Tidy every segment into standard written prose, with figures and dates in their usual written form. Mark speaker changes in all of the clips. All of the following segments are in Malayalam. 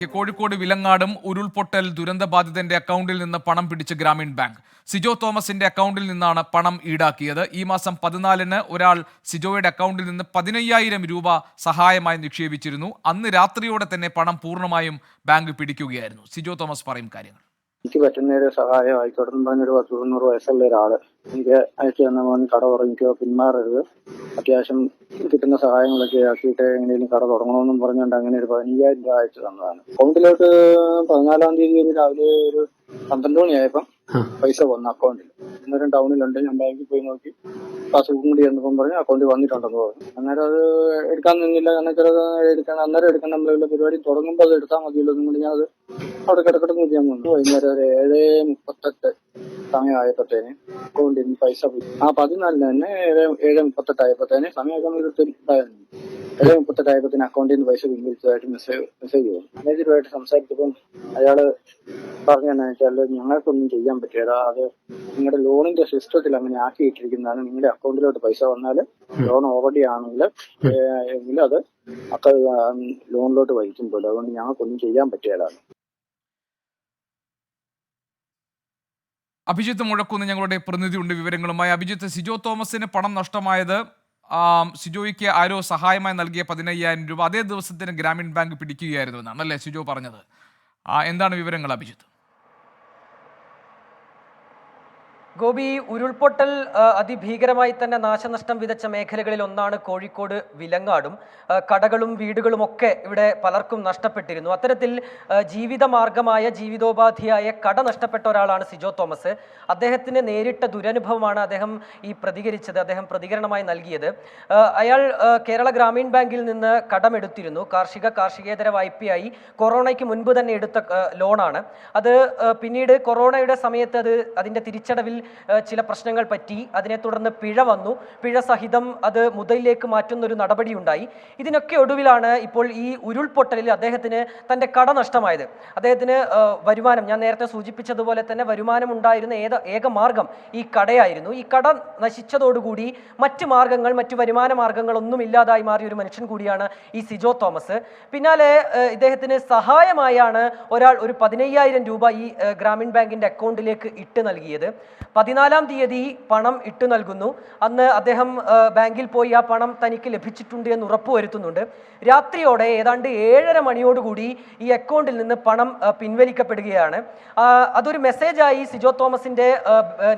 Speaker 1: കോഴിക്കോട് വിലങ്ങാടും ഉരുൾപൊട്ടൽ ദുരന്തബാധിതന്റെ അക്കൗണ്ടിൽ നിന്ന് പണം പിടിച്ച് ഗ്രാമീൺ ബാങ്ക്. സിജോ തോമസിന്റെ അക്കൗണ്ടിൽ നിന്നാണ് പണം ഈടാക്കിയത്. ഈ മാസം 14-ന് ഒരാൾ സിജോയുടെ അക്കൗണ്ടിൽ നിന്ന് 15,000 രൂപ സഹായമായി നിക്ഷേപിച്ചിരുന്നു. അന്ന് രാത്രിയോടെ തന്നെ പണം പൂർണ്ണമായും ബാങ്ക് പിടിക്കുകയായിരുന്നു. സിജോ തോമസ് പറയും കാര്യങ്ങൾ.
Speaker 2: എനിക്ക് പറ്റുന്ന ഒരു സഹായം ആയിക്കോട്ടെ എന്ന് പറഞ്ഞൊരു 10-90 വയസ്സുള്ള ഒരാള് എനിക്ക് അയച്ചു തന്ന മോൻ കട തുടങ്ങിക്കോ, പിന്മാറരുത്, അത്യാവശ്യം കിട്ടുന്ന സഹായങ്ങളൊക്കെ ആക്കിയിട്ട് എങ്ങനെയും കട തുടങ്ങണമെന്നും പറഞ്ഞുകൊണ്ട് അങ്ങനെ ഒരു 15,000 രൂപ അയച്ചു തന്നതാണ്. അക്കൗണ്ടിലോട്ട് 14-ാം തീയതി രാവിലെ ഒരു 12 മണിയായപ്പം പൈസ വന്നു അക്കൗണ്ടിൽ. അന്നേരം ടൗണിലുണ്ട്, ഞാൻ ബാങ്കിൽ പോയി നോക്കി, പാസ്ബുക്കും കൂടി എന്നപ്പം പറഞ്ഞു അക്കൗണ്ടിൽ വന്നിട്ടുണ്ടെന്ന് പറഞ്ഞു. അന്നേരം അത് എടുക്കാൻ നിന്നില്ല. അന്നേരം എടുക്കാൻ നമ്മളുള്ള പരിപാടി തുടങ്ങുമ്പോൾ അത് എടുത്താൽ മതിയല്ലോ എന്നും കൂടി ഞാൻ അത് അവിടെ കിടക്കിടന്ന് ചെയ്യാൻ വന്നു. വൈകുന്നേരം ഒരു 7:38 സമയമായപ്പോഴത്തേന് അക്കൗണ്ടിൽ നിന്ന് പൈസ പോയി. 14-ന് തന്നെ 7:38 ആയപ്പോഴത്തേന് സമയമൊക്കെ ഉണ്ടായിരുന്നു. 7:38 ആയപ്പോഴത്തേന് അക്കൗണ്ടിൽ നിന്ന് പൈസ പിൻവലിച്ചതായിട്ട് മെസ്സേജ് വന്നു. മാനേജറുമായിട്ട് സംസാരിച്ചപ്പം അയാള് പറഞ്ഞതെന്നു വെച്ചാൽ ഞങ്ങൾക്കൊന്നും ചെയ്യാൻ പറ്റില്ല, അത് നിങ്ങളുടെ ലോണിന്റെ സിസ്റ്റത്തിൽ അങ്ങനെ ആക്കിയിട്ടിരിക്കുന്നതാണ്. നിങ്ങളുടെ അക്കൗണ്ടിലോട്ട് പൈസ വന്നാൽ ലോൺ ഓൾറെഡി ആണെങ്കിൽ എങ്കിൽ അത് ലോണിലോട്ട് വഹിക്കും പോലെ, അതുകൊണ്ട് ഞങ്ങൾക്കൊന്നും ചെയ്യാൻ പറ്റില്ല.
Speaker 1: അഭിജിത്ത് മുഴക്കുന്ന് ഞങ്ങളുടെ പ്രതിനിധിയുണ്ട് വിവരങ്ങളുമായി. അഭിജിത്ത്, സിജോ തോമസിന് പണം നഷ്ടമായത് സിജോയ്ക്ക് ആരോ സഹായമായി നൽകിയ 15,000 രൂപ അതേ ദിവസത്തിന് ഗ്രാമീൺ ബാങ്ക് പിടിക്കുകയായിരുന്നു എന്നാണ് അല്ലേ സിജോ പറഞ്ഞത്? എന്താണ് വിവരങ്ങൾ അഭിജിത്ത്?
Speaker 3: ഗോപി, ഉരുൾപൊട്ടൽ അതിഭീകരമായി തന്നെ നാശനഷ്ടം വിതച്ച മേഖലകളിൽ ഒന്നാണ് കോഴിക്കോട് വിലങ്ങാടും. കടകളും വീടുകളും ഒക്കെ ഇവിടെ പലർക്കും നഷ്ടപ്പെട്ടിരുന്നു. അത്തരത്തിൽ ജീവിതമാർഗമായ ജീവിതോപാധിയായ കട നഷ്ടപ്പെട്ട ഒരാളാണ് സിജോ തോമസ്. അദ്ദേഹത്തിന് നേരിട്ട ദുരനുഭവമാണ് അദ്ദേഹം അദ്ദേഹം പ്രതികരണമായി നൽകിയത്. അയാൾ കേരള ഗ്രാമീൺ ബാങ്കിൽ നിന്ന് കടമെടുത്തിരുന്നു. കാർഷികേതര വായ്പയായി കൊറോണയ്ക്ക് മുൻപ് തന്നെ എടുത്ത ലോണാണ് അത്. പിന്നീട് കൊറോണയുടെ സമയത്ത് അതിൻ്റെ തിരിച്ചടവിൽ ചില പ്രശ്നങ്ങൾ പറ്റി. അതിനെ തുടർന്ന് പിഴ വന്നു. പിഴ സഹിതം അത് മുതലിലേക്ക് മാറ്റുന്ന ഒരു നടപടി ഉണ്ടായി. ഇതിനൊക്കെ ഒടുവിലാണ് ഇപ്പോൾ ഈ ഉരുൾപൊട്ടലിൽ അദ്ദേഹത്തിന് തൻ്റെ കട നഷ്ടമായത്. അദ്ദേഹത്തിന് വരുമാനം, ഞാൻ നേരത്തെ സൂചിപ്പിച്ചതുപോലെ തന്നെ വരുമാനം ഉണ്ടായിരുന്ന ഏക മാർഗം ഈ കടയായിരുന്നു. ഈ കട നശിച്ചതോടുകൂടി മറ്റു വരുമാന മാർഗങ്ങളൊന്നും ഇല്ലാതായി മാറിയ ഒരു മനുഷ്യൻ കൂടിയാണ് ഈ സിജോ തോമസ്. പിന്നാലെ ഇദ്ദേഹത്തിന് സഹായമായാണ് ഒരാൾ ഒരു 15,000 രൂപ ഈ ഗ്രാമീൺ ബാങ്കിന്റെ അക്കൗണ്ടിലേക്ക് ഇട്ട് നൽകിയത്. 14-ാം തീയതി പണം ഇട്ടു നൽകുന്നു. അന്ന് അദ്ദേഹം ബാങ്കിൽ പോയി ആ പണം തനിക്ക് ലഭിച്ചിട്ടുണ്ട് എന്ന് ഉറപ്പുവരുത്തുന്നുണ്ട്. രാത്രിയോടെ ഏതാണ്ട് 7:30 മണിയോടുകൂടി ഈ അക്കൗണ്ടിൽ നിന്ന് പണം പിൻവലിക്കപ്പെടുകയാണ്. അതൊരു മെസ്സേജായി സിജോ തോമസിന്റെ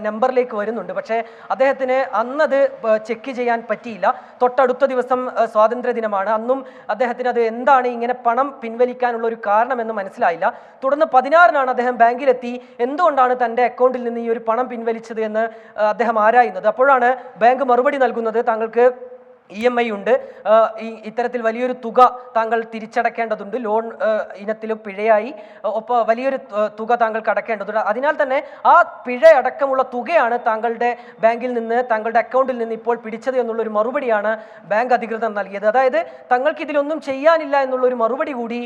Speaker 3: നമ്പറിലേക്ക് വരുന്നുണ്ട്. പക്ഷേ അദ്ദേഹത്തിന് അന്നത് ചെക്ക് ചെയ്യാൻ പറ്റിയില്ല. തൊട്ടടുത്ത ദിവസം സ്വാതന്ത്ര്യ ദിനമാണ്. അന്നും അദ്ദേഹത്തിന് അത് എന്താണ് ഇങ്ങനെ പണം പിൻവലിക്കാനുള്ള ഒരു കാരണമെന്ന് മനസ്സിലായില്ല. തുടർന്ന് 16-നാണ് അദ്ദേഹം ബാങ്കിലെത്തി എന്തുകൊണ്ടാണ് തൻ്റെ അക്കൗണ്ടിൽ നിന്ന് ഈ ഒരു പണം പിൻവലിച്ചത് എന്ന് അദ്ദേഹം ആരായുന്നത്. അപ്പോഴാണ് ബാങ്ക് മറുപടി നൽകുന്നത്, താങ്കൾക്ക് EMI ഉണ്ട്, ഇത്തരത്തിൽ വലിയൊരു തുക താങ്കൾ തിരിച്ചടക്കേണ്ടതുണ്ട്, ലോൺ ഇനത്തിലും പിഴയായി ഒപ്പം വലിയൊരു തുക താങ്കൾക്ക് അടക്കേണ്ടതുണ്ട്, അതിനാൽ തന്നെ ആ പിഴ അടക്കമുള്ള തുകയാണ് താങ്കളുടെ ബാങ്കിൽ നിന്ന് താങ്കളുടെ അക്കൗണ്ടിൽ നിന്ന് ഇപ്പോൾ പിടിച്ചത് എന്നുള്ളൊരു മറുപടിയാണ് ബാങ്ക് അധികൃതർ നൽകിയത്. അതായത് തങ്ങൾക്ക് ഇതിലൊന്നും ചെയ്യാനില്ല എന്നുള്ളൊരു മറുപടി കൂടി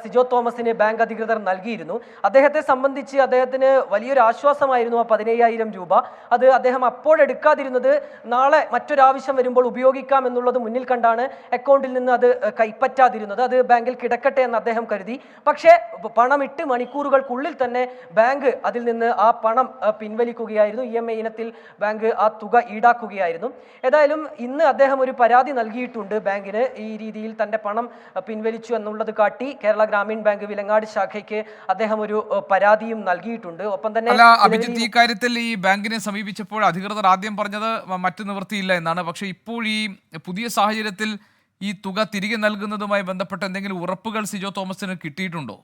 Speaker 3: സിജോ തോമസിന് ബാങ്ക് അധികൃതർ നൽകിയിരുന്നു. അദ്ദേഹത്തെ സംബന്ധിച്ച് അദ്ദേഹത്തിന് വലിയൊരു ആശ്വാസമായിരുന്നു ആ 15,000 രൂപ. അത് അദ്ദേഹം അപ്പോഴെടുക്കാതിരുന്നത് നാളെ മറ്റൊരാവശ്യം വരുമ്പോൾ ഉപയോഗിക്കാം എന്നുള്ളത് മുന്നിൽ കണ്ടാണ് അക്കൗണ്ടിൽ നിന്ന് അത് കൈപ്പറ്റാതിരുന്നത്. അത് ബാങ്കിൽ കിടക്കട്ടെ എന്ന് അദ്ദേഹം കരുതി. പക്ഷേ പണമിട്ട് മണിക്കൂറുകൾക്കുള്ളിൽ തന്നെ ബാങ്ക് അതിൽ നിന്ന് ആ പണം പിൻവലിക്കുകയായിരുന്നു. EMI ഇനത്തിൽ ബാങ്ക് ആ തുക ഈടാക്കുകയായിരുന്നു. ഏതായാലും ഇന്ന് അദ്ദേഹം ഒരു പരാതി നൽകിയിട്ടുണ്ട് ബാങ്കിന്. ഈ രീതിയിൽ തന്റെ പണം പിൻവലിച്ചു എന്നുള്ളത് കാട്ടി കേരള ഗ്രാമീൺ ബാങ്ക് വിലങ്ങാട് ശാഖയ്ക്ക് അദ്ദേഹം ഒരു പരാതിയും നൽകിയിട്ടുണ്ട്. ഒപ്പം തന്നെ
Speaker 1: അഭിജിത്ത്, ഈ കാര്യത്തിൽ ഈ ബാങ്കിനെ സമീപിച്ചപ്പോൾ അധികൃതർ ആദ്യം പറഞ്ഞത് മറ്റു നിവൃത്തിയില്ല എന്നാണ്. പക്ഷേ ഇപ്പോൾ ഈ പുതിയ സാഹചര്യത്തിൽ ഈ തുക തിരികെ നൽകുന്നതുമായി ബന്ധപ്പെട്ട എന്തെങ്കിലും ഉറപ്പുകൾ സിജോ തോമസിന് കിട്ടിയിട്ടുണ്ടോ?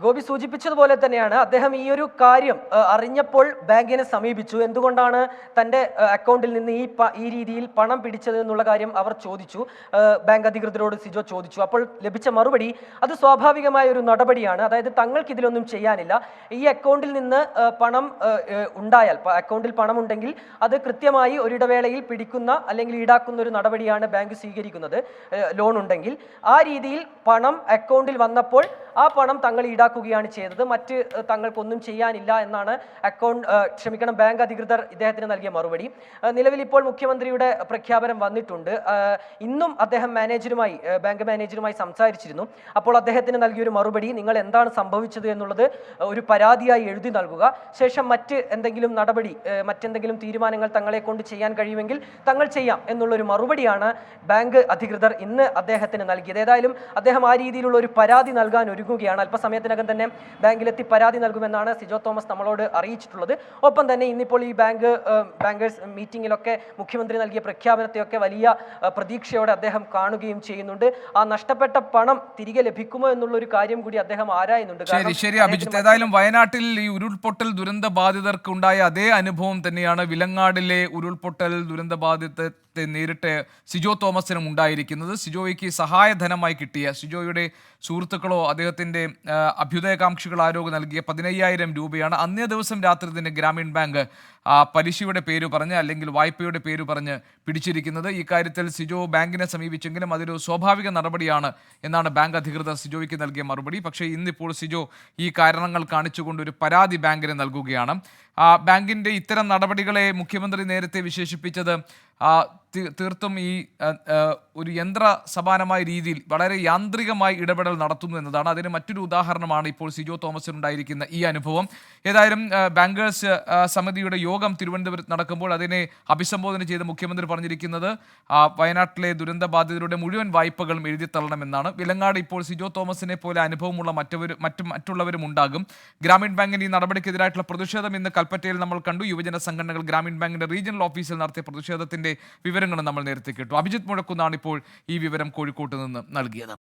Speaker 3: ഗോപി സൂചിപ്പിച്ചതുപോലെ തന്നെയാണ് അദ്ദേഹം ഈ ഒരു കാര്യം അറിഞ്ഞപ്പോൾ ബാങ്കിനെ സമീപിച്ചു. എന്തുകൊണ്ടാണ് തൻ്റെ അക്കൗണ്ടിൽ നിന്ന് ഈ രീതിയിൽ പണം പിടിച്ചത് എന്നുള്ള കാര്യം അവർ ചോദിച്ചു. ബാങ്ക് അധികൃതരോട് സിജോ ചോദിച്ചു. അപ്പോൾ ലഭിച്ച മറുപടി അത് സ്വാഭാവികമായ ഒരു നടപടിയാണ്. അതായത് തങ്ങൾക്ക് ഇതിലൊന്നും ചെയ്യാനില്ല. ഈ അക്കൗണ്ടിൽ നിന്ന് പണം ഉണ്ടായാൽ, അക്കൗണ്ടിൽ പണം ഉണ്ടെങ്കിൽ അത് കൃത്യമായി ഒരിടവേളയിൽ പിടിക്കുന്ന അല്ലെങ്കിൽ ഈടാക്കുന്ന ഒരു നടപടിയാണ് ബാങ്ക് സ്വീകരിക്കുന്നത്. ലോൺ ഉണ്ടെങ്കിൽ ആ രീതിയിൽ പണം അക്കൗണ്ടിൽ വന്നപ്പോൾ ആ പണം തങ്ങൾ ഈടാക്കുകയാണ് ചെയ്തത്. മറ്റ് തങ്ങൾക്കൊന്നും ചെയ്യാനില്ല എന്നാണ് ബാങ്ക് അധികൃതർ ഇദ്ദേഹത്തിന് നൽകിയ മറുപടി. നിലവിൽ ഇപ്പോൾ മുഖ്യമന്ത്രിയുടെ പ്രഖ്യാപനം വന്നിട്ടുണ്ട്. ഇന്നും അദ്ദേഹം ബാങ്ക് മാനേജറുമായി സംസാരിച്ചിരുന്നു. അപ്പോൾ അദ്ദേഹത്തിന് നൽകിയൊരു മറുപടി, നിങ്ങൾ എന്താണ് സംഭവിച്ചത് എന്നുള്ളത് ഒരു പരാതിയായി എഴുതി നൽകുക, ശേഷം മറ്റെന്തെങ്കിലും തീരുമാനങ്ങൾ തങ്ങളെ കൊണ്ട് ചെയ്യാൻ കഴിയുമെങ്കിൽ തങ്ങൾ ചെയ്യാം എന്നുള്ളൊരു മറുപടിയാണ് ബാങ്ക് അധികൃതർ ഇന്ന് അദ്ദേഹത്തിന് നൽകിയത്. ഏതായാലും അദ്ദേഹം ആ രീതിയിലുള്ള ഒരു പരാതി നൽകാൻ ഒരുങ്ങുകയാണ്. അല്പസമയത്തിനകം തന്നെ ബാങ്കിലെത്തി പരാതി നൽകുമെന്നാണ് സിജോ തോമസ് നമ്മളോട് അറിയിച്ചിട്ടുള്ളത്. ഒപ്പം തന്നെ ഇന്നിപ്പോൾ ഈ ബാങ്കേഴ്സ് മീറ്റിംഗിലൊക്കെ മുഖ്യമന്ത്രി നൽകിയ പ്രഖ്യാപനത്തെയൊക്കെ വലിയ പ്രതീക്ഷയോടെ അദ്ദേഹം കാണുകയും ചെയ്യുന്നുണ്ട്. ആ നഷ്ടപ്പെട്ട പണം തിരികെ ലഭിക്കുമോ എന്നുള്ളൊരു കാര്യം കൂടി അദ്ദേഹം ആരായുന്നുണ്ട്.
Speaker 1: ശരി അഭിജിത്ത്, ഏതായാലും വയനാട്ടിൽ ഈ ഉരുൾപൊട്ടൽ ദുരന്ത ബാധിതർക്ക് ഉണ്ടായ അതേ അനുഭവം തന്നെയാണ് വിലങ്ങാടിലെ ഉരുൾപൊട്ടൽ ദുരന്ത ബാധിതത്തെ നേരിട്ട് സിജോ തോമസിനും ഉണ്ടായിരിക്കുന്നത്. സിജോയ്ക്ക് സഹായധനമായി കിട്ടിയ, സിജോയുടെ സുഹൃത്തുക്കളോ അദ്ദേഹത്തിൻ്റെ അഭ്യുദയകാംക്ഷികൾ ആരോ നൽകിയ 15,000 രൂപയാണ് അന്നേ ദിവസം രാത്രി തന്നെ ഗ്രാമീൺ ബാങ്ക് പലിശയുടെ പേര് പറഞ്ഞ് അല്ലെങ്കിൽ വായ്പയുടെ പേര് പറഞ്ഞ് പിടിച്ചിരിക്കുന്നത്. ഈ കാര്യത്തിൽ സിജോ ബാങ്കിനെ സമീപിച്ചെങ്കിലും അതൊരു സ്വാഭാവിക നടപടിയാണ് എന്നാണ് ബാങ്ക് അധികൃതർ സിജോയ്ക്ക് നൽകിയ മറുപടി. പക്ഷേ ഇന്നിപ്പോൾ സിജോ ഈ കാരണങ്ങൾ കാണിച്ചുകൊണ്ട് ഒരു പരാതി ബാങ്കിന് നൽകുകയാണ്. ബാങ്കിൻ്റെ ഇത്തരം നടപടികളെ മുഖ്യമന്ത്രി നേരത്തെ വിശേഷിപ്പിച്ചത് തീർത്തും ഈ ഒരു യന്ത്ര സമാനമായ രീതിയിൽ വളരെ യാന്ത്രികമായി ഇടപെടൽ നടത്തുന്നു എന്നതാണ്. അതിന് മറ്റൊരു ഉദാഹരണമാണ് ഇപ്പോൾ സിജോ തോമസിനുണ്ടായിരിക്കുന്ന ഈ അനുഭവം. ഏതായാലും ബാങ്കേഴ്സ് സമിതിയുടെ യോഗം തിരുവനന്തപുരത്ത് നടക്കുമ്പോൾ അതിനെ അഭിസംബോധന ചെയ്ത് മുഖ്യമന്ത്രി പറഞ്ഞിരിക്കുന്നത് വയനാട്ടിലെ ദുരന്ത ബാധിതരുടെ മുഴുവൻ വായ്പകളും എഴുതിത്തള്ളണമെന്നാണ്. വിലങ്ങാട് ഇപ്പോൾ സിജോ തോമസിനെ പോലെ അനുഭവമുള്ള മറ്റുള്ളവരും ഉണ്ടാകും. ഗ്രാമീൺ ബാങ്കിന്റെ ഈ നടപടിക്കെതിരായിട്ടുള്ള പ്രതിഷേധം ഇന്ന് കൽപ്പറ്റയിൽ നമ്മൾ കണ്ടു. യുവജന സംഘടനകൾ ഗ്രാമീൺ ബാങ്കിന്റെ റീജിയണൽ ഓഫീസിൽ നടത്തിയ പ്രതിഷേധത്തിന്റെ വിവരങ്ങൾ നമ്മൾ നേരത്തെ കേട്ടു. അഭിജിത്ത് മുഴക്കുന്നാണ് ഇപ്പോൾ ഈ വിവരം കോഴിക്കോട്ട് നിന്ന് നൽകിയത്.